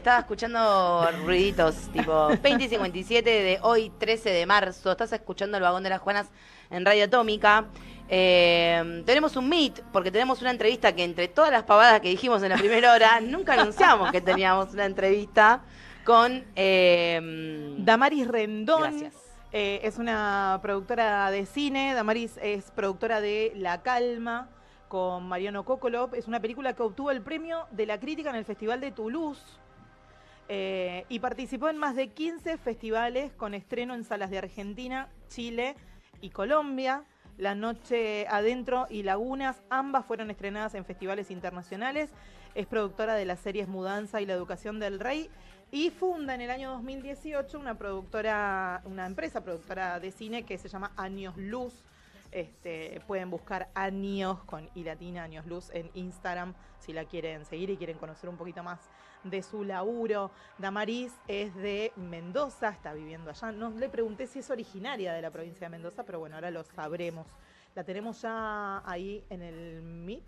estaba escuchando ruiditos, tipo 20 y 57 de hoy, 13 de marzo. Estás escuchando El Vagón de las Juanas en Radio Atómica. Tenemos un meet, porque tenemos una entrevista que entre todas las pavadas que dijimos en la primera hora, nunca anunciamos que teníamos una entrevista con... Damaris Rendón gracias. es una productora de cine. Damaris es productora de La Calma con Mariano Cocolo. Es una película que obtuvo el premio de la crítica en el Festival de Toulouse y participó en más de 15 festivales con estreno en salas de Argentina, Chile y Colombia. La Noche Adentro y Lagunas, ambas fueron estrenadas en festivales internacionales. Es productora de las series Mudanza y La Educación del Rey y funda en el año 2018 una empresa productora de cine que se llama Años Luz. Pueden buscar Años con I latina, Años Luz en Instagram si la quieren seguir y quieren conocer un poquito más de su laburo. Damaris es de Mendoza, está viviendo allá. No le pregunté si es originaria de la provincia de Mendoza, pero bueno, ahora lo sabremos. La tenemos ya ahí en el Meet.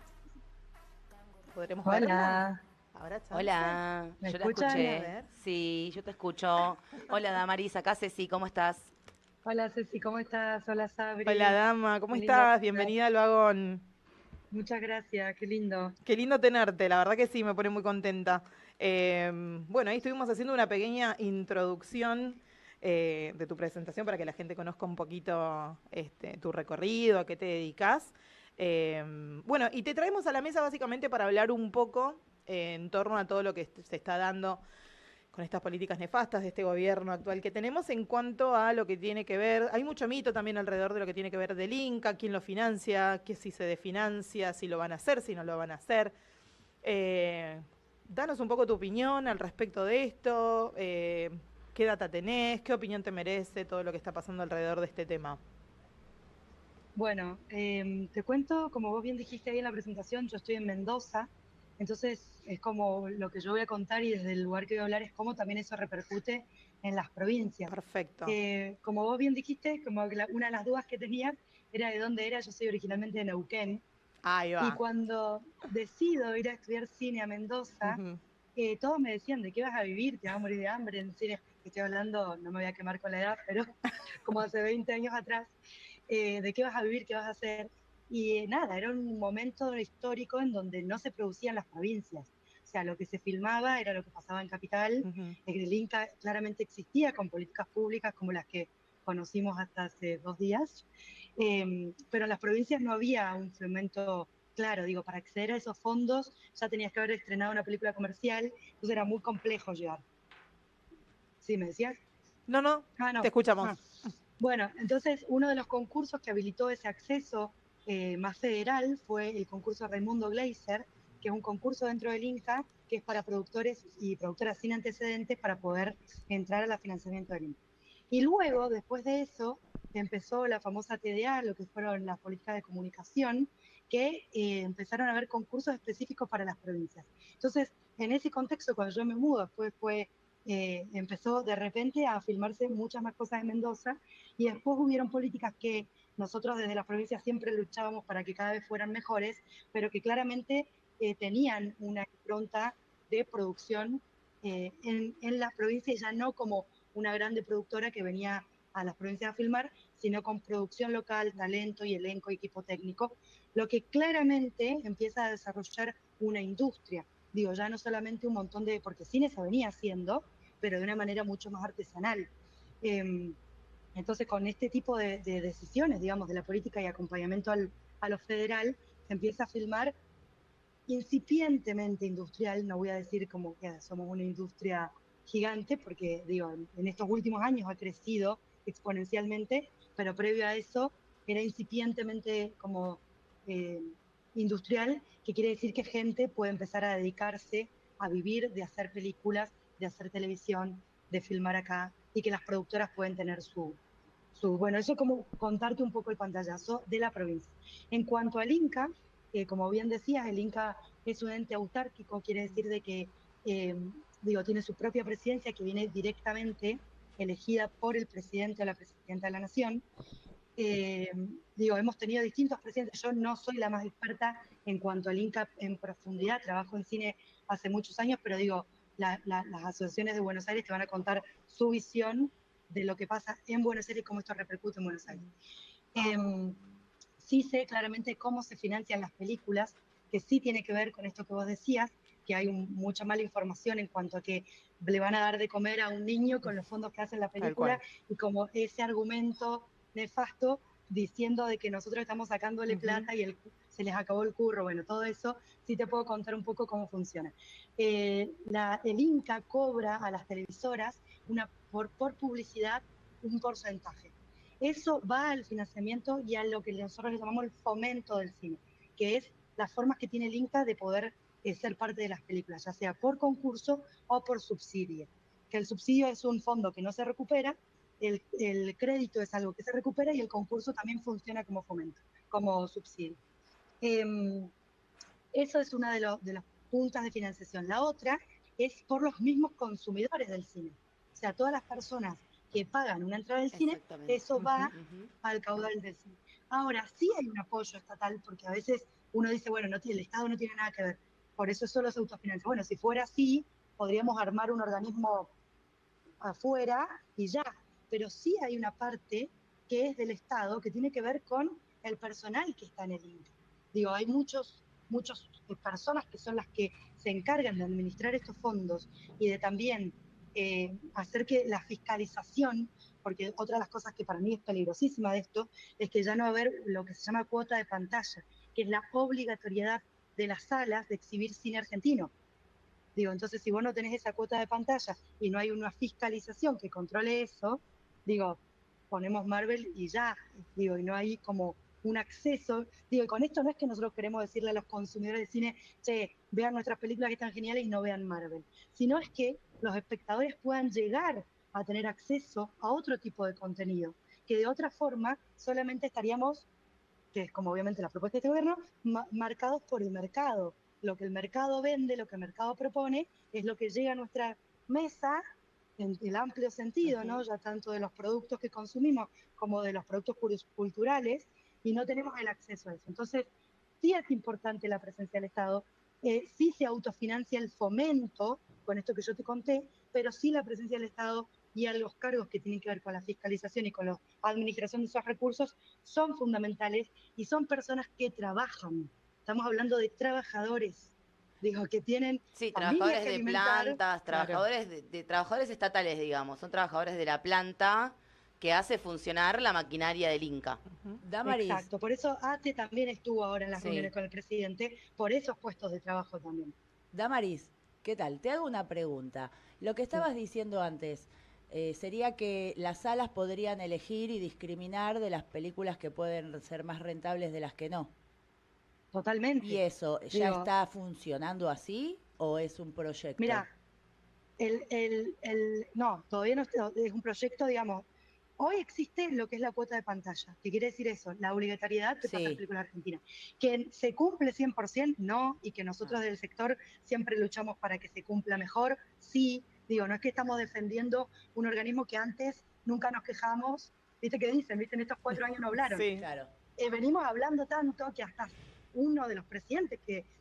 ¿Podremos verla? Hola, ¿Habrá chance? Hola, ¿me yo la escuchan? A escuché. ver. Sí, yo te escucho. Hola, Damaris, acá Ceci, ¿cómo estás? Hola Ceci, ¿cómo estás? Hola Hola, Sabri, dama, ¿cómo qué lindo estás? verte. Bienvenida al vagón. Muchas gracias, qué lindo. Qué lindo tenerte, la verdad que sí, me pone muy contenta. Bueno, ahí estuvimos haciendo una pequeña introducción de tu presentación para que la gente conozca un poquito tu recorrido, a qué te dedicas. Bueno, y te traemos a la mesa básicamente para hablar un poco en torno a todo lo que se está dando con estas políticas nefastas de este gobierno actual que tenemos en cuanto a lo que tiene que ver, hay mucho mito también alrededor de lo que tiene que ver del Inca, quién lo financia, qué si se desfinancia, si lo van a hacer, si no lo van a hacer. Eh, Danos un poco tu opinión al respecto de esto, qué data tenés, qué opinión te merece todo lo que está pasando alrededor de este tema. Bueno, te cuento, como vos bien dijiste ahí en la presentación, yo estoy en Mendoza, entonces es como lo que yo voy a contar y desde el lugar que voy a hablar es cómo también eso repercute en las provincias. Perfecto. Como vos bien dijiste, como que una de las dudas que tenías era de dónde era, yo soy originalmente de Neuquén. Ahí Y va. cuando decido ir a estudiar cine a Mendoza, Ujú. todos me decían, ¿de qué vas a vivir? ¿Te vas a morir de hambre? En cine, estoy hablando, no me voy a quemar con la edad, pero como hace 20 años atrás, ¿de qué vas a vivir? ¿Qué vas a hacer? Y nada, era un momento histórico en donde no se producían las provincias. O sea, lo que se filmaba era lo que pasaba en Capital. Ujú. El Inca claramente existía con políticas públicas como las que conocimos hasta hace 2 días, pero en las provincias no había un fomento claro, digo, para acceder a esos fondos ya tenías que haber estrenado una película comercial, entonces era muy complejo llegar. ¿Sí, me decías? No, no, Ah, te no. escuchamos. Ah. Bueno, entonces uno de los concursos que habilitó ese acceso más federal fue el concurso Raimundo Gleiser, que es un concurso dentro del INCA que es para productores y productoras sin antecedentes para poder entrar al financiamiento del INCA. Y luego, después de eso, empezó la famosa TDA, lo que fueron las políticas de comunicación, que empezaron a haber concursos específicos para las provincias. Entonces, en ese contexto, cuando yo me mudo, después empezó de repente a filmarse muchas más cosas en Mendoza y después hubieron políticas que nosotros desde la provincia siempre luchábamos para que cada vez fueran mejores, pero que claramente tenían una impronta de producción en las provincias, ya no como una grande productora que venía a las provincias a filmar, sino con producción local, talento y elenco y equipo técnico, lo que claramente empieza a desarrollar una industria. Digo, ya no solamente un montón de, porque cine se venía haciendo, pero de una manera mucho más artesanal. Eh, entonces, con este tipo de decisiones, digamos, de la política y acompañamiento a lo federal, se empieza a filmar incipientemente industrial, no voy a decir como que somos una industria gigante, porque digo, en estos últimos años ha crecido exponencialmente, pero previo a eso era incipientemente como eh, industrial, que quiere decir que gente puede empezar a dedicarse a vivir de hacer películas, de hacer televisión, de filmar acá, y que las productoras pueden tener bueno, eso como contarte un poco el pantallazo de la provincia. En cuanto al Inca, como bien decías, el Inca es un ente autárquico, quiere decir de que, eh, digo, tiene su propia presidencia que viene directamente elegida por el presidente o la presidenta de la nación. Eh, Digo, hemos tenido distintos presidentes, yo no soy la más experta en cuanto al Inca en profundidad, trabajo en cine hace muchos años, pero digo, las asociaciones de Buenos Aires te van a contar su visión de lo que pasa en Buenos Aires y cómo esto repercute en Buenos Aires. Sí sé claramente cómo se financian las películas, que sí tiene que ver con esto que vos decías, que hay mucha mala información en cuanto a que le van a dar de comer a un niño con los fondos que hacen la película, y como ese argumento nefasto diciendo de que nosotros estamos sacándole plata y se les acabó el curro. Bueno, todo eso sí te puedo contar un poco cómo funciona. El Inca cobra a las televisoras por publicidad un porcentaje. Eso va al financiamiento y a lo que nosotros le llamamos el fomento del cine, que es las formas que tiene el Inca de poder ser parte de las películas, ya sea por concurso o por subsidio. Que el subsidio es un fondo que no se recupera, el crédito es algo que se recupera y el concurso también funciona como fomento, como subsidio. Eso es una de las puntas de financiación. La otra es por los mismos consumidores del cine. O sea, todas las personas que pagan una entrada del cine, eso va al caudal del cine. Ahora, sí hay un apoyo estatal, porque a veces uno dice, bueno, el Estado no tiene nada que ver, por eso solo se autofinancia. Bueno, si fuera así, podríamos armar un organismo afuera y ya, pero sí hay una parte que es del Estado que tiene que ver con el personal que está en el INCA. Digo, hay muchas personas que son las que se encargan de administrar estos fondos y de también hacer que la fiscalización, porque otra de las cosas que para mí es peligrosísima de esto, es que ya no va a haber lo que se llama cuota de pantalla, que es la obligatoriedad de las salas de exhibir cine argentino. Digo, entonces si vos no tenés esa cuota de pantalla y no hay una fiscalización que controle eso, digo, ponemos Marvel y ya, digo, y no hay como un acceso. Digo, y con esto no es que nosotros queremos decirle a los consumidores de cine, che, vean nuestras películas que están geniales y no vean Marvel, sino es que los espectadores puedan llegar a tener acceso a otro tipo de contenido, que de otra forma solamente estaríamos, que es como obviamente la propuesta de este gobierno, marcados por el mercado. Lo que el mercado vende, lo que el mercado propone, es lo que llega a nuestra mesa en el amplio sentido, ¿no? Ya tanto de los productos que consumimos como de los productos culturales, y no tenemos el acceso a eso. Entonces, sí es importante la presencia del Estado, sí se autofinancia el fomento, con esto que yo te conté, pero sí la presencia del Estado y a los cargos que tienen que ver con la fiscalización y con la administración de esos recursos son fundamentales y son personas que trabajan. Estamos hablando de trabajadores, digo, que tienen familias trabajadores que de alimentar. plantas, trabajadores de trabajadores estatales, digamos, son trabajadores de la planta que hace funcionar la maquinaria del Inca. Damaris. Exacto, por eso ATE también estuvo ahora en las Sí. reuniones con el presidente, por esos puestos de trabajo también. Damaris, ¿qué tal? Te hago una pregunta. Lo que estabas diciendo antes, sería que las salas podrían elegir y discriminar de las películas que pueden ser más rentables de las que no. Totalmente. ¿Y eso ya está funcionando así o es un proyecto? Mira, no, todavía no es un proyecto, digamos. Hoy existe lo que es la cuota de pantalla, que quiere decir eso, la obligatoriedad de pasar películas argentinas. Que se cumple 100%, no, y que nosotros del sector siempre luchamos para que se cumpla mejor, sí. Digo, no es que estamos defendiendo un organismo que antes nunca nos quejamos, ¿viste qué dicen? ¿Viste? En estos 4 años no hablaron. Sí. Claro. Venimos hablando tanto que hasta uno de los presidentes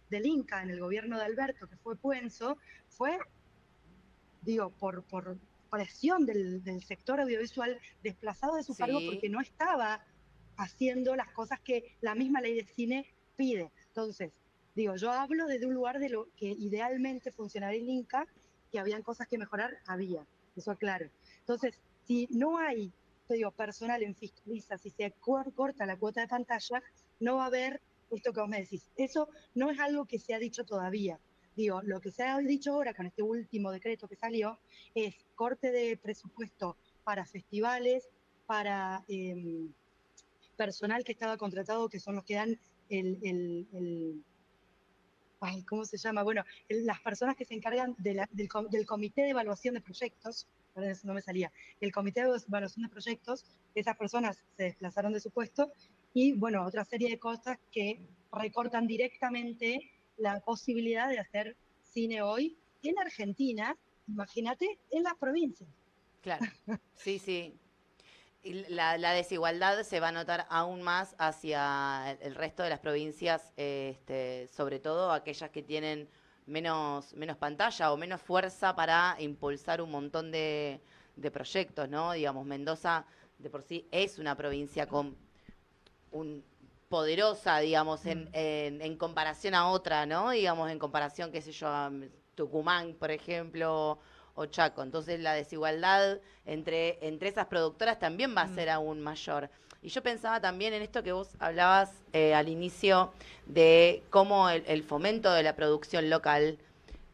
del Inca en el gobierno de Alberto, que fue Puenzo, fue, digo, por presión del sector audiovisual, desplazado de su cargo porque no estaba haciendo las cosas que la misma ley de cine pide. Entonces, digo, yo hablo desde un lugar de lo que idealmente funcionaría el Inca, que habían cosas que mejorar, había, eso aclaro. Entonces, si no hay, te digo, personal en fiscaliza, si se corta la cuota de pantalla, no va a haber esto que vos me decís. Eso no es algo que se ha dicho todavía. Digo, lo que se ha dicho ahora con este último decreto que salió es corte de presupuesto para festivales, para personal que estaba contratado, que son los que dan ay, ¿cómo se llama? Bueno, las personas que se encargan del comité de evaluación de proyectos, perdón, eso no me salía, el comité de evaluación de proyectos, esas personas se desplazaron de su puesto, y bueno, otra serie de cosas que recortan directamente la posibilidad de hacer cine hoy en Argentina, imagínate, en las provincias. Claro, sí. Y la desigualdad se va a notar aún más hacia el resto de las provincias, sobre todo aquellas que tienen menos pantalla o menos fuerza para impulsar un montón de proyectos, ¿no? Digamos, Mendoza de por sí es una provincia con un poderosa, digamos, en comparación a otra, ¿no? Digamos, en comparación, qué sé yo, a Tucumán, por ejemplo, o Chaco. Entonces la desigualdad entre esas productoras también va a ser aún mayor. Y yo pensaba también en esto que vos hablabas al inicio de cómo el fomento de la producción local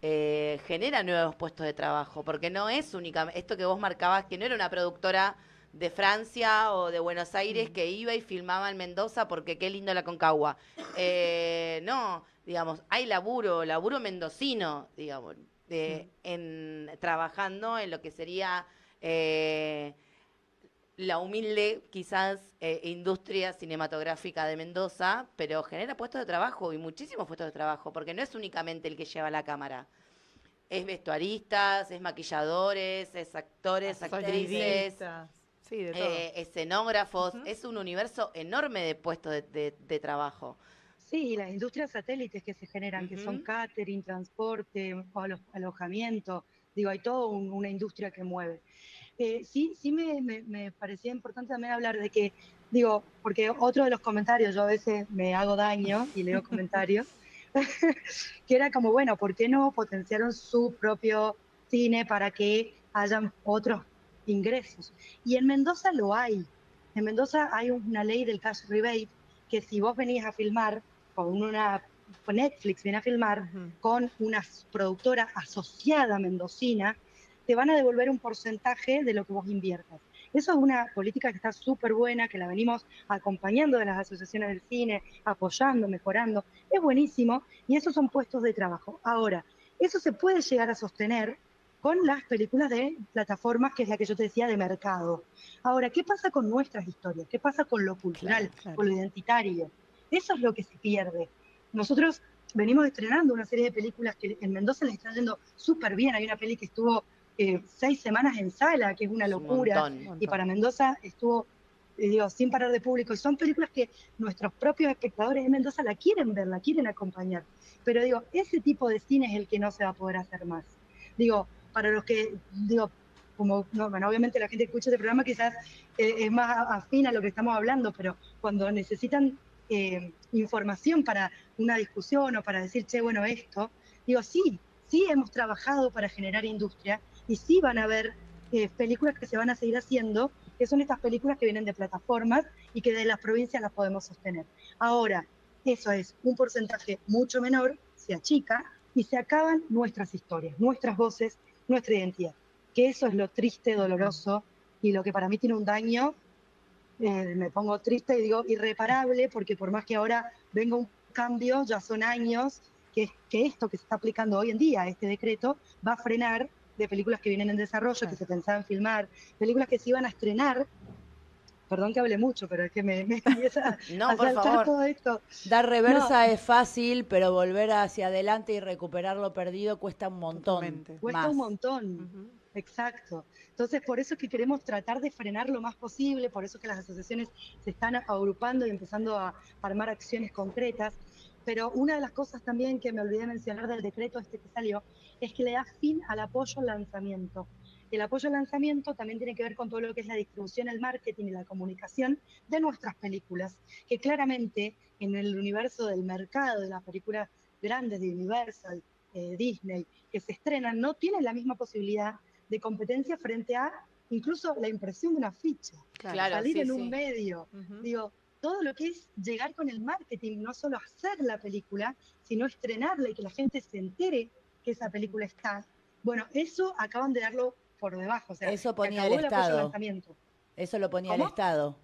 genera nuevos puestos de trabajo, porque no es únicamente esto que vos marcabas, que no era una productora de Francia o de Buenos Aires que iba y filmaba en Mendoza porque qué lindo la Concagua. No, digamos, hay laburo mendocino, digamos, trabajando en lo que sería la humilde, quizás, industria cinematográfica de Mendoza, pero genera puestos de trabajo y muchísimos puestos de trabajo, porque no es únicamente el que lleva la cámara. Es vestuaristas, es maquilladores, es actores, actrices, Sonidistas. Sí, de todo. escenógrafos. Es un universo enorme de puestos de trabajo. Sí, y las industrias satélites que se generan, que son Ujú. catering, transporte, alojamiento, digo, hay toda una industria que mueve. Sí me parecía importante también hablar de que, digo, porque otro de los comentarios, yo a veces me hago daño y leo comentarios, que era como, bueno, ¿por qué no potenciaron su propio cine para que hayan otros ingresos? Y en Mendoza lo hay. En Mendoza hay una ley del cash rebate que si vos venís a filmar con Netflix viene a filmar con una productora asociada mendocina, te van a devolver un porcentaje de lo que vos inviertas. Eso es una política que está súper buena, que la venimos acompañando de las asociaciones del cine, apoyando, mejorando. Es buenísimo y esos son puestos de trabajo. Ahora, eso se puede llegar a sostener con las películas de plataformas, que es la que yo te decía, de mercado. Ahora, ¿qué pasa con nuestras historias? ¿Qué pasa con lo cultural, Claro. con lo identitario? Eso es lo que se pierde. Nosotros venimos estrenando una serie de películas que en Mendoza les está yendo súper bien. Hay una peli que estuvo 6 semanas en sala, que es una Es un locura, montón. y para Mendoza estuvo, digo, sin parar de público, y son películas que nuestros propios espectadores de Mendoza la quieren ver, la quieren acompañar, pero digo, ese tipo de cine es el que no se va a poder hacer más. Digo, para los que, digo, como, no, bueno, obviamente la gente que escucha este programa quizás es más afín a lo que estamos hablando, pero cuando necesitan información para una discusión o para decir, che, bueno, esto, digo, sí hemos trabajado para generar industria y sí van a haber películas que se van a seguir haciendo, que son estas películas que vienen de plataformas y que de las provincias las podemos sostener. Ahora, eso es un porcentaje mucho menor, se achica y se acaban nuestras historias, nuestras voces, nuestra identidad. Que eso es lo triste, doloroso y lo que para mí tiene un daño, me pongo triste y digo irreparable, porque por más que ahora venga un cambio, ya son años que esto que se está aplicando hoy en día, este decreto, va a frenar de películas que vienen en desarrollo, que se pensaban filmar, películas que se iban a estrenar. Perdón que hable mucho, pero es que me empieza No, a por saltar favor. todo esto. Dar No, reversa es fácil, pero volver hacia adelante y recuperar lo perdido cuesta un montón Totalmente. cuesta más. un montón. Exacto. Entonces, por eso es que queremos tratar de frenar lo más posible, por eso es que las asociaciones se están agrupando y empezando a armar acciones concretas. Pero una de las cosas también que me olvidé mencionar del decreto este que salió es que le da fin al apoyo al lanzamiento. El apoyo al lanzamiento también tiene que ver con todo lo que es la distribución, el marketing y la comunicación de nuestras películas, que claramente en el universo del mercado de las películas grandes de Universal, Disney, que se estrenan, no tienen la misma posibilidad de competencia frente a incluso la impresión de una ficha, Claro, salir sí, en un sí. medio. Digo, todo lo que es llegar con el marketing, no solo hacer la película, sino estrenarla y que la gente se entere que esa película está. Bueno, eso acaban de darlo por debajo, o sea, Eso se ponía el acabó el apoyo al Estado. lanzamiento. Eso lo ponía el ¿Cómo? Estado.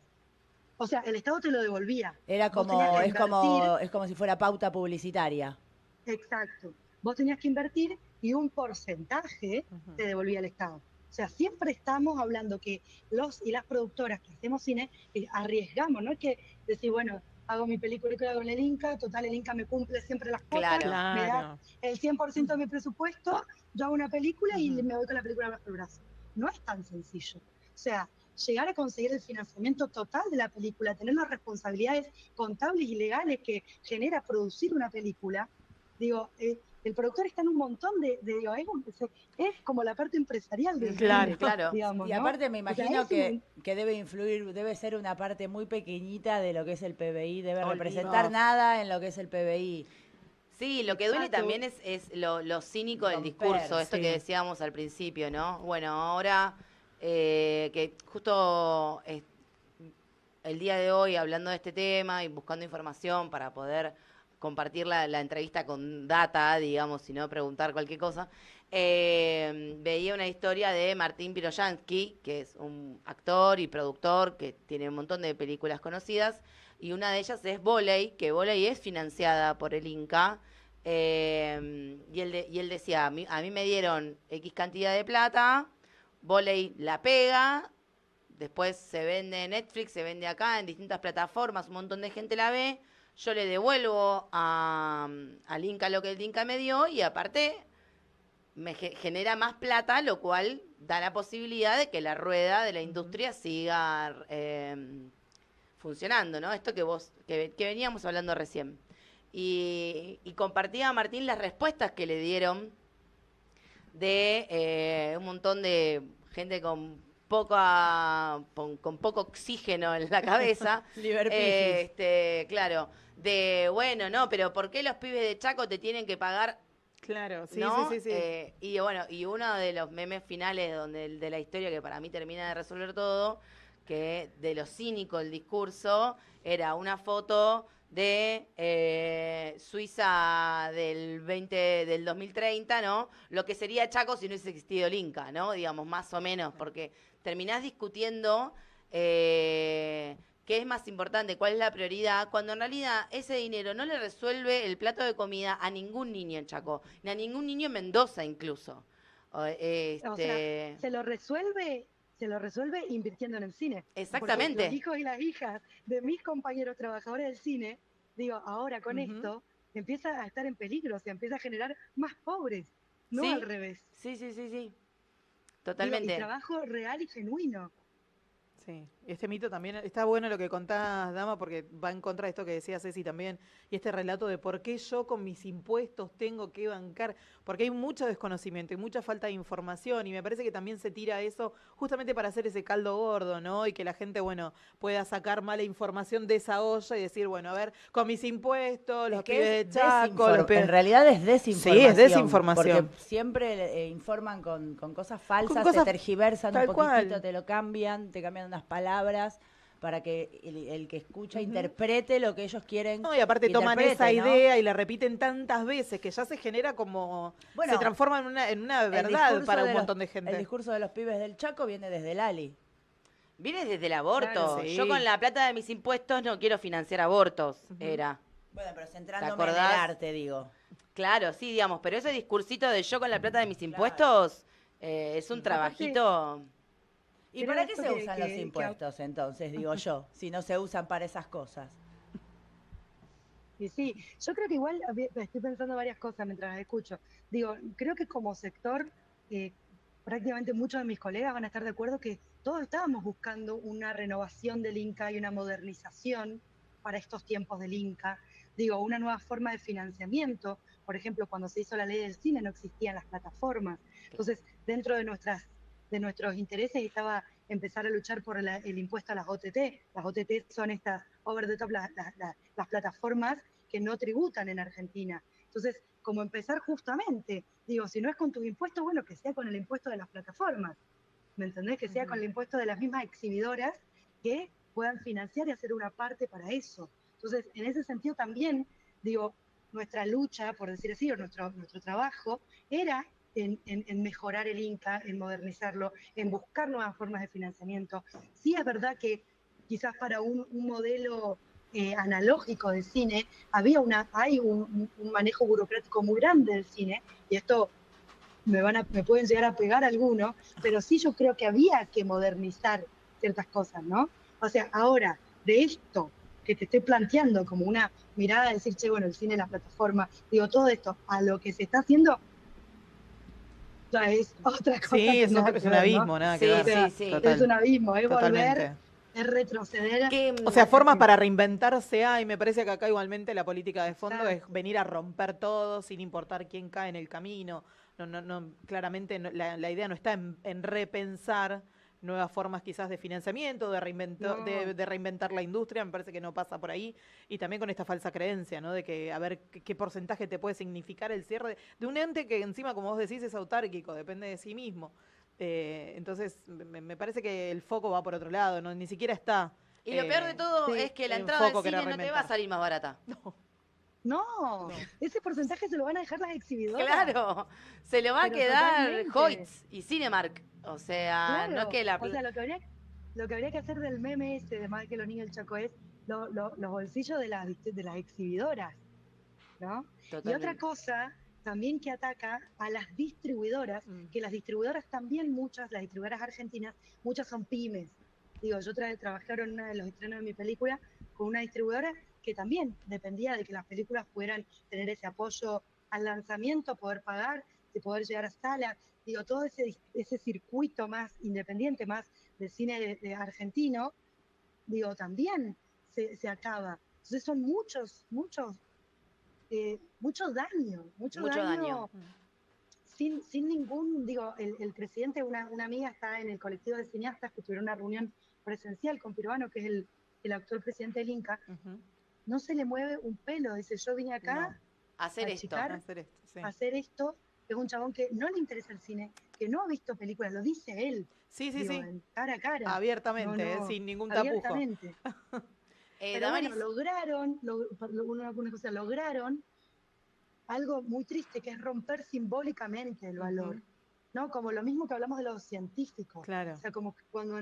O sea, el Estado te lo devolvía. Era Vos tenías que invertir. es como si fuera pauta publicitaria. Exacto. Vos tenías que invertir y un porcentaje te devolvía el Estado. O sea, siempre estamos hablando que los y las productoras que hacemos cine arriesgamos, no es que decir, bueno, hago mi película con el Inca, total, el Inca me cumple siempre las cuotas, Claro. me da Claro. el 100% de mi presupuesto, yo hago una película y me voy con la película bajo el brazo. No es tan sencillo. O sea, llegar a conseguir el financiamiento total de la película, tener las responsabilidades contables y legales que genera producir una película, digo, el productor está en un montón digo, es como la parte empresarial del Claro, cine, claro. digamos, Y ¿no? aparte me O sea, imagino es que debe influir, debe ser una parte muy pequeñita de lo que es el PBI, debe Olvidado. representar nada en lo que es el PBI. Sí, lo que duele Exacto. también es lo cínico del Romper, discurso, esto sí. que decíamos al principio, ¿no? Bueno, ahora que justo el día de hoy hablando de este tema y buscando información para poder compartir la entrevista con data, digamos, y no preguntar cualquier cosa, veía una historia de Martín Piroyansky, que es un actor y productor que tiene un montón de películas conocidas, y una de ellas es Voley, que Voley es financiada por el Inca, y él decía, a mí me dieron X cantidad de plata, Voley la pega, después se vende en Netflix, se vende acá en distintas plataformas, un montón de gente la ve, yo le devuelvo al Inca lo que el Inca me dio y aparte me genera más plata, lo cual da la posibilidad de que la rueda de la industria siga funcionando, ¿no? Esto que veníamos hablando recién. Y compartía a Martín las respuestas que le dieron de un montón de gente con poco oxígeno en la cabeza. Liverpijis. Claro, de bueno, no, pero ¿por qué los pibes de Chaco te tienen que pagar? Claro, sí, ¿No? sí. Y bueno, y uno de los memes finales de la historia que para mí termina de resolver todo, que de lo cínico el discurso, era una foto de Suiza del 2030, ¿no? Lo que sería Chaco si no hubiese existido el Inca, ¿no? Digamos, más o menos, porque terminás discutiendo qué es más importante, cuál es la prioridad, cuando en realidad ese dinero no le resuelve el plato de comida a ningún niño en Chaco, ni a ningún niño en Mendoza incluso. O sea, se lo resuelve invirtiendo en el cine. Exactamente. Porque los hijos y las hijas de mis compañeros trabajadores del cine, digo, ahora con esto, empieza a estar en peligro, se empieza a generar más pobres, no ¿Sí? al revés. Sí. Totalmente. Digo, y trabajo real y genuino. Sí, este mito también, está bueno lo que contás, Dama, porque va en contra de esto que decía Ceci también, y este relato de por qué yo con mis impuestos tengo que bancar, porque hay mucho desconocimiento y mucha falta de información, y me parece que también se tira eso justamente para hacer ese caldo gordo, ¿no? Y que la gente, bueno, pueda sacar mala información de esa olla y decir, bueno, a ver, con mis impuestos, los pibes de Chaco, en realidad es desinformación. Sí, es desinformación. Porque siempre informan con cosas falsas, Con cosas te tergiversan un tal poquitito, cual. te cambian unas palabras para que el que escucha interprete lo que ellos quieren. No, y aparte toman interprete, esa ¿no? idea y la repiten tantas veces que ya se genera como... Bueno, se transforma en una El verdad discurso para un de montón de gente. El discurso de los pibes del Chaco viene desde Lali. Viene desde el aborto. Claro, sí. Yo con la plata de mis impuestos no quiero financiar abortos, era. Bueno, pero centrándome en el acordás? arte, digo. Claro, sí, digamos, pero ese discursito de yo con la plata de mis impuestos es un trabajito... ¿Y Pero para qué esto se que- usan que- los que- impuestos entonces, digo yo, si no se usan para esas cosas? Y sí, yo creo que igual estoy pensando varias cosas mientras las escucho. Digo, creo que como sector, prácticamente muchos de mis colegas van a estar de acuerdo que todos estábamos buscando una renovación del Inca y una modernización para estos tiempos del Inca. Digo, una nueva forma de financiamiento. Por ejemplo, cuando se hizo la ley del cine no existían las plataformas. Entonces, dentro de nuestros intereses estaba empezar a luchar por el impuesto a las OTT. Las OTT son estas over the top, las plataformas que no tributan en Argentina. Entonces, como empezar justamente, digo, si no es con tus impuestos, bueno, que sea con el impuesto de las plataformas, ¿me entendés? Que sea con el impuesto de las mismas exhibidoras que puedan financiar y hacer una parte para eso. Entonces, en ese sentido también, digo, nuestra lucha, por decir así, o nuestro trabajo, era en mejorar el Inca, en modernizarlo, en buscar nuevas formas de financiamiento. Sí es verdad que quizás para un modelo analógico del cine hay un manejo burocrático muy grande del cine, y esto me pueden llegar a pegar algunos, pero sí yo creo que había que modernizar ciertas cosas, ¿no? O sea, ahora, de esto que te estoy planteando como una mirada de decir, che, bueno, el cine, la plataforma, digo, todo esto, a lo que se está haciendo, ya es otra cosa. Sí, que es nada un que ver, abismo, ¿no? nada Sí, que ver. sí, sí. Total, Es un abismo, es totalmente. volver es retroceder. O sea, formas para reinventarse hay. Me parece que acá igualmente la política de fondo Exacto. es venir a romper todo sin importar quién cae en el camino. Claramente la idea no está en repensar nuevas formas quizás de financiamiento, No. de reinventar la industria. Me parece que no pasa por ahí. Y también con esta falsa creencia, ¿no? De que a ver qué porcentaje te puede significar el cierre de un ente que encima, como vos decís, es autárquico, depende de sí mismo. Entonces, me parece que el foco va por otro lado, ¿no? Ni siquiera está. Y lo peor de todo Sí, es que la el entrada al foco que era cine no te va a reinventar. salir más barata. No, ese porcentaje se lo van a dejar las exhibidoras. Claro, se lo va a Pero quedar totalmente. Hoyts y Cinemark. O sea, Claro. no es que la... O sea, lo que habría que hacer del meme ese de más que los niños del Chaco es los bolsillos de las exhibidoras, ¿no? Y otra Totalmente. cosa también que ataca a las distribuidoras, que las distribuidoras también las distribuidoras argentinas, muchas son pymes. Digo, yo trabajé en uno de los estrenos de mi película con una distribuidora que también dependía de que las películas pudieran tener ese apoyo al lanzamiento, poder pagar, de poder llegar a salas. Digo, todo ese circuito más independiente, más de cine de argentino, digo, también se acaba. Entonces son mucho daño Mucho daño. sin ningún, digo, el presidente, una amiga está en el colectivo de cineastas que tuvieron una reunión presencial con Pirovano, que es el actual presidente del Inca, no se le mueve un pelo, dice, yo vine acá Hacer a esto. achicar, a hacer esto, es un chabón que no le interesa el cine, que no ha visto películas, lo dice él. Sí, digo, en cara a cara. abiertamente, sin ningún tapujo. Abiertamente. Pero Damaris, bueno, lograron algo muy triste, que es romper simbólicamente el valor, ¿no? Como lo mismo que hablamos de los científicos. Claro. O sea, como que cuando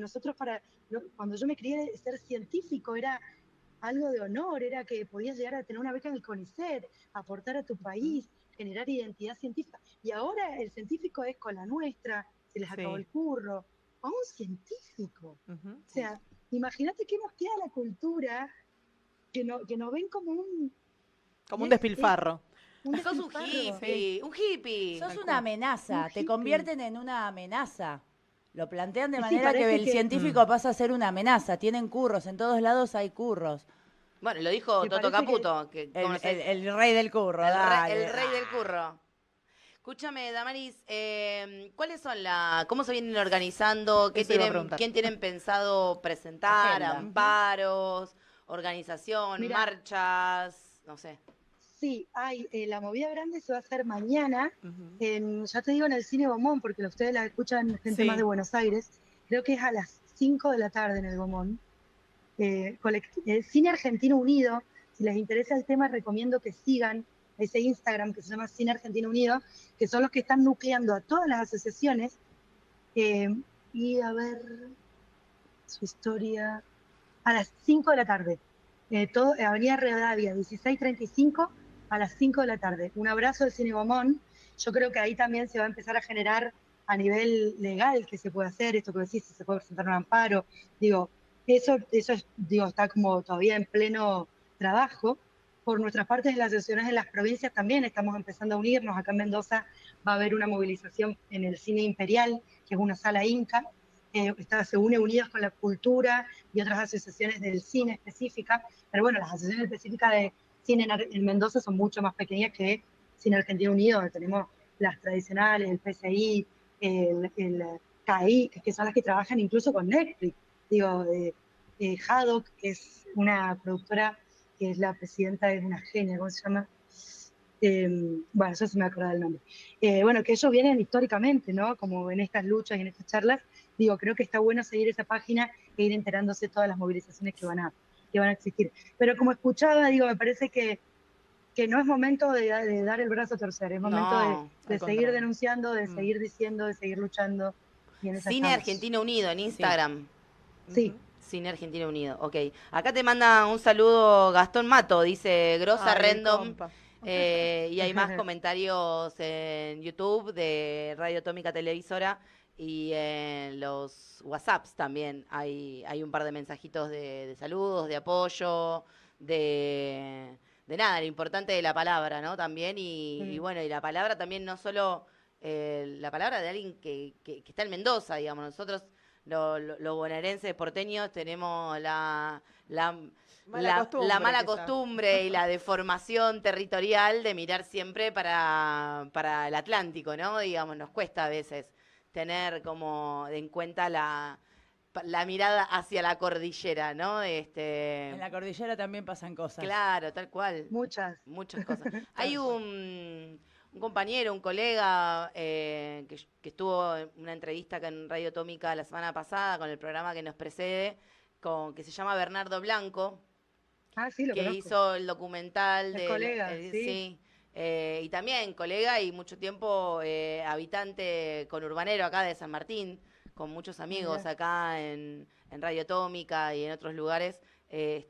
yo me crié, ser científico era algo de honor, era que podías llegar a tener una beca en el CONICET, aportar a tu país, generar identidad científica. Y ahora el científico es con la nuestra, se les acabó el curro. A un científico. O sea, imagínate qué nos queda la cultura, que nos ven como un despilfarro. sos un hippie, un hippie. Sos una amenaza, te convierten en una amenaza. Lo plantean de Sí, manera que parece el científico pasa a ser una amenaza. Tienen curros, en todos lados hay curros. Bueno, lo dijo Me Toto parece Caputo. El rey del curro, dale. El rey del curro. Escúchame, Damaris, ¿cómo se vienen organizando? ¿Quién tienen pensado presentar? Agenda. ¿Amparos? ¿Organización? Mirá. ¿Marchas? No sé. Sí, la movida grande se va a hacer mañana, ya te digo, en el Cine Gomón, porque ustedes la escuchan gente más de Buenos Aires, creo que es a las 5 de la tarde en el Gomón. Cine Argentino Unido, si les interesa el tema, recomiendo que sigan ese Instagram que se llama Cine Argentino Unido, que son los que están nucleando a todas las asociaciones, y a ver su historia, a las 5 de la tarde, Avenida Rivadavia, 1635, a las 5 de la tarde. Un abrazo de Cine Gomón. Yo creo que ahí también se va a empezar a generar a nivel legal que se puede hacer, esto que decís, si se puede presentar un amparo. Digo, eso está como todavía en pleno trabajo. Por nuestras partes de las asociaciones en las provincias también estamos empezando a unirnos. Acá en Mendoza va a haber una movilización en el Cine Imperial, que es una sala Inca. Se une Unidos con la Cultura y otras asociaciones del cine específica. Pero bueno, las asociaciones específicas de cine en Mendoza son mucho más pequeñas que Cine Argentino Unido. Tenemos las tradicionales, el PCI, el KI, que son las que trabajan incluso con Netflix. Digo, Haddock, que es una productora que es la presidenta, es una genia, ¿cómo se llama? Bueno, yo se me acuerdo del nombre. Bueno, que ellos vienen históricamente, ¿no? Como en estas luchas y en estas charlas. Digo, creo que está bueno seguir esa página e ir enterándose de todas las movilizaciones que van a existir. Pero como escuchaba, digo, me parece que no es momento de dar el brazo a torcer, es momento de seguir denunciando, de seguir diciendo, de seguir luchando. Cine Argentino Unido en Instagram. Sí. Cine Argentino Unido, ok. Acá te manda un saludo Gastón Mato, dice grosa random. Y hay más comentarios en YouTube de Radio Atómica Televisora y en los WhatsApps también hay un par de mensajitos de saludos, de apoyo, de nada, lo importante de la palabra, ¿no? También, y bueno, y la palabra también no solo la palabra de alguien que está en Mendoza, digamos. Nosotros los bonaerenses porteños tenemos la Costumbre, mala quizá. costumbre y la deformación territorial de mirar siempre para el Atlántico, ¿no? Digamos, nos cuesta a veces tener como en cuenta la mirada hacia la cordillera, ¿no? En la cordillera también pasan cosas. Claro, tal cual. Muchas. Muchas cosas. Hay Tal cual. un compañero, un colega que estuvo en una entrevista acá en Radio Atómica la semana pasada con el programa que nos precede, que se llama Bernardo Blanco, Ah, sí, lo que conozco. hizo el documental El colega, sí. sí, y también colega y mucho tiempo habitante conurbanero acá de San Martín, con muchos amigos Mirá. acá en Radio Atómica y en otros lugares. Y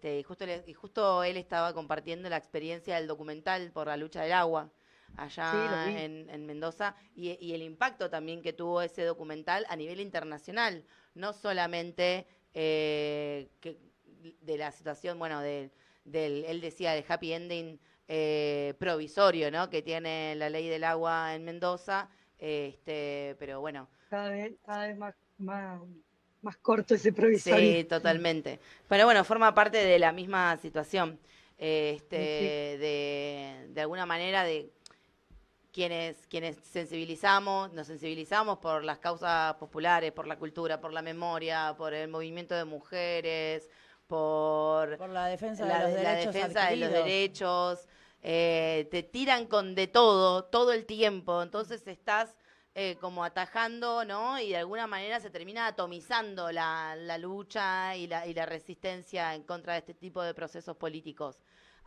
justo él estaba compartiendo la experiencia del documental por la lucha del agua Sí, lo allá vi. en Mendoza y el impacto también que tuvo ese documental a nivel internacional, no solamente de la situación, bueno, él decía del happy ending provisorio, ¿no? Que tiene la ley del agua en Mendoza, pero bueno, Cada vez más corto ese provisorio. sí, totalmente. Pero bueno, forma parte de la misma situación, Sí. de alguna manera de quienes nos sensibilizamos por las causas populares, por la cultura, por la memoria, por el movimiento de mujeres, por Por la defensa de la, los la derechos defensa de los adquiridos. derechos, te tiran con de todo el tiempo, entonces estás como atajando, ¿no? Y de alguna manera se termina atomizando la lucha y la resistencia en contra de este tipo de procesos políticos.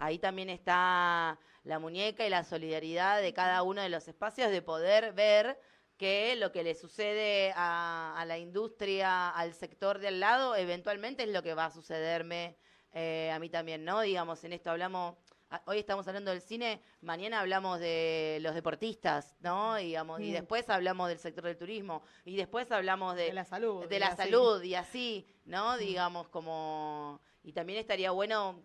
Ahí también está la muñeca y la solidaridad de cada uno de los espacios de poder ver que lo que le sucede a la industria, al sector de al lado, eventualmente es lo que va a sucederme a mí también, ¿no? Digamos, en esto hoy estamos hablando del cine, mañana hablamos de los deportistas, ¿no? Digamos, y Mm. después hablamos del sector del turismo, y después hablamos De la salud. de y la así. salud, y así, ¿no? Mm. Digamos, como... Y también estaría bueno,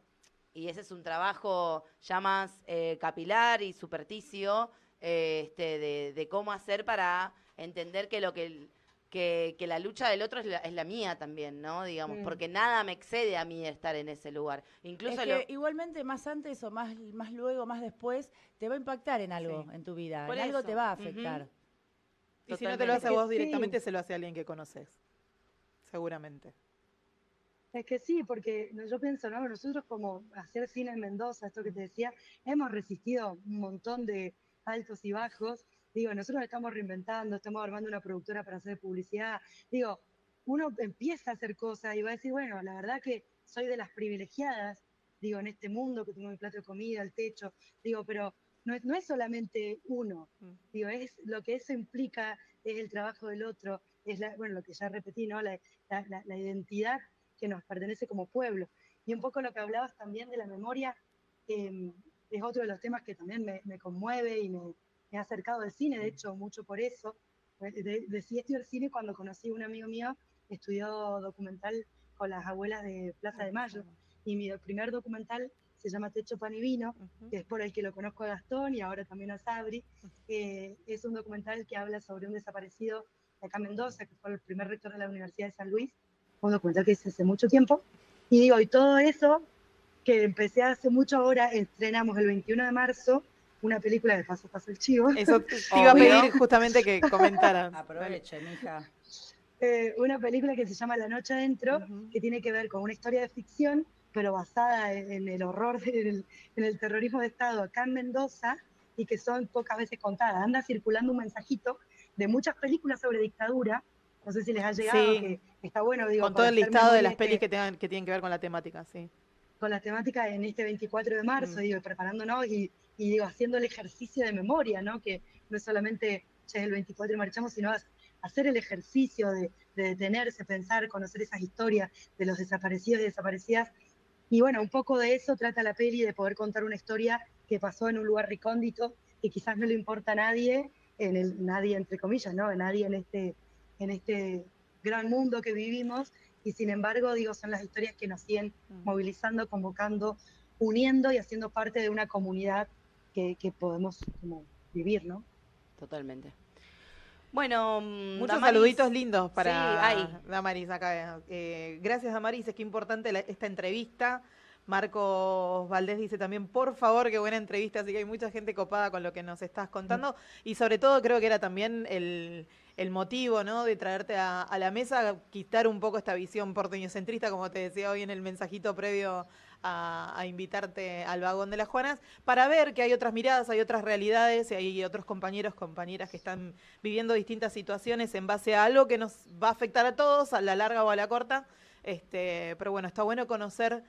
y ese es un trabajo ya más capilar y supersticio, de cómo hacer para entender que que la lucha del otro es la mía también, ¿no? Digamos, Mm. porque nada me excede a mí estar en ese lugar. Es Incluso que igualmente más antes o más luego, más después, te va a impactar en algo Sí. en tu vida. Por En algo eso, te va a ujú. afectar. Y si no te lo hace a Es que vos sí. directamente, se lo hace a alguien que conoces. Seguramente. Es que sí, porque yo pienso, ¿no? Nosotros como hacer cine en Mendoza, esto que te decía, hemos resistido un montón de altos y bajos. Digo, nosotros estamos reinventando, estamos armando una productora para hacer publicidad. Digo, uno empieza a hacer cosas y va a decir, bueno, la verdad que soy de las privilegiadas, digo, en este mundo que tengo mi plato de comida, el techo, digo, pero no es solamente uno, Mm. digo, es lo que eso implica, es el trabajo del otro, es bueno, lo que ya repetí, ¿no? La identidad que nos pertenece como pueblo. Y un poco lo que hablabas también de la memoria, es otro de los temas que también me conmueve y me ha acercado al cine, de hecho, mucho por eso. Decidí estudiar cine cuando conocí a un amigo mío que estudió documental con las abuelas de Plaza de Mayo. Y mi primer documental se llama Techo, Pan y Vino, Ujú. que es por el que lo conozco a Gastón y ahora también a Sabri. Es un documental que habla sobre un desaparecido de acá en Mendoza, que fue el primer rector de la Universidad de San Luis, un documental que hice hace mucho tiempo. Y digo, y todo eso que empecé hace mucho ahora, estrenamos el 21 de marzo una película de paso el chivo. Eso te iba a Obvio. pedir justamente que comentaras. Dale. Aprovechen, hija. Una película que se llama La Noche Adentro, Ujú. que tiene que ver con una historia de ficción, pero basada en el horror, en el terrorismo de Estado acá en Mendoza, y que son pocas veces contadas. Anda circulando un mensajito de muchas películas sobre dictadura, no sé si les ha llegado, Sí, que está bueno, digo, con todo para el hacer listado de memoria las pelis que tienen que ver con la temática, sí. con la temática en este 24 de marzo, Mm. digo, preparándonos y digo, haciendo el ejercicio de memoria, ¿no? Que no es solamente ya es el 24 y marchamos, sino hacer el ejercicio de detenerse, pensar, conocer esas historias de los desaparecidos y desaparecidas. Y bueno, un poco de eso trata la peli, de poder contar una historia que pasó en un lugar recóndito, que quizás no le importa a nadie, nadie entre comillas, ¿no? A nadie en este gran mundo que vivimos, y sin embargo, digo, son las historias que nos siguen movilizando, convocando, uniendo y haciendo parte de una comunidad que podemos como vivir, ¿no? Totalmente. Bueno, Muchos Damaris, saluditos lindos Sí, para hay. Damaris acá. Gracias, Damaris. Es que importante esta entrevista. Marcos Valdés dice también, por favor, qué buena entrevista. Así que hay mucha gente copada con lo que nos estás contando. Y sobre todo creo que era también el motivo, ¿no? De traerte a la mesa, quitar un poco esta visión porteñocentrista, como te decía hoy en el mensajito previo a invitarte al vagón de las Juanas, para ver que hay otras miradas, hay otras realidades y hay otros compañeros, compañeras que están viviendo distintas situaciones en base a algo que nos va a afectar a todos, a la larga o a la corta. Pero bueno, está bueno conocer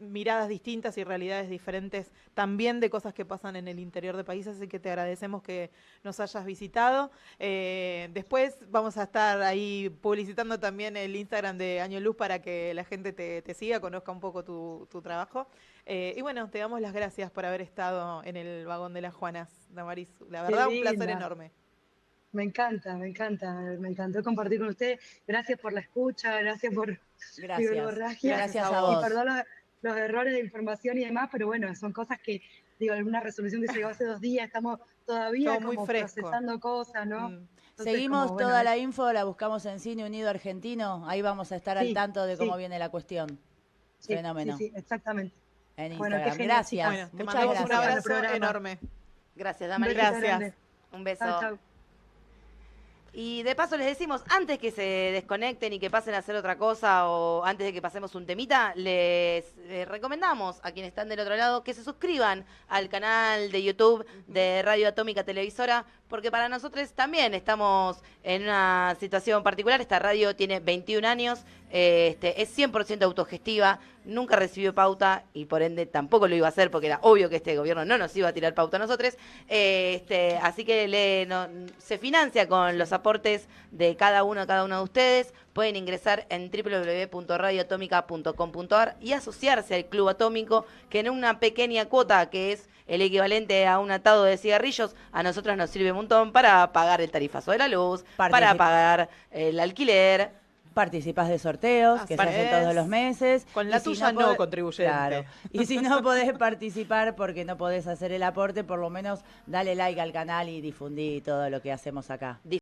miradas distintas y realidades diferentes también de cosas que pasan en el interior del país, así que te agradecemos que nos hayas visitado. Después vamos a estar ahí publicitando también el Instagram de Año Luz para que la gente te siga, conozca un poco tu trabajo. Y bueno, te damos las gracias por haber estado en el vagón de las Juanas, Damaris. La verdad, un placer enorme. Me encanta, me encanta, me encantó compartir con ustedes. Gracias por la escucha, gracias por mi Gracias. verborragia. Gracias a Y vos. perdón los errores de información y demás, pero bueno, son cosas que, digo, alguna resolución que se llegó hace 2 días, estamos todavía Todo muy como fresco. procesando cosas, ¿no? Entonces, Seguimos como, bueno, toda la info, la buscamos en Cine Unido Argentino. Ahí vamos a estar al Sí, tanto de cómo sí. viene la cuestión. Sí, Fenómeno. sí, exactamente. En Bueno, qué Instagram. genial, Gracias. chicas. Bueno, te Muchas mandamos gracias. un abrazo Programa. enorme. Gracias, Un Damaris. besito Gracias. grande. Un beso. Chau, chau. Y de paso les decimos, antes que se desconecten y que pasen a hacer otra cosa o antes de que pasemos un temita, les recomendamos a quienes están del otro lado que se suscriban al canal de YouTube de Radio Atómica Televisora, porque para nosotros también estamos en una situación particular. Esta radio tiene 21 años, es 100% autogestiva, nunca recibió pauta y por ende tampoco lo iba a hacer porque era obvio que este gobierno no nos iba a tirar pauta a nosotros. Así que se financia con los aportes de cada uno de ustedes. Pueden ingresar en www.radioatómica.com.ar y asociarse al Club Atómico, que en una pequeña cuota, que es el equivalente a un atado de cigarrillos, a nosotros nos sirve un montón para pagar el tarifazo de la luz, para pagar el alquiler. Participás de sorteos que se hacen todos los meses. Con la Y si tuya no, podés- contribuyente. Claro. Y si no podés participar porque no podés hacer el aporte, por lo menos dale like al canal y difundí todo lo que hacemos acá.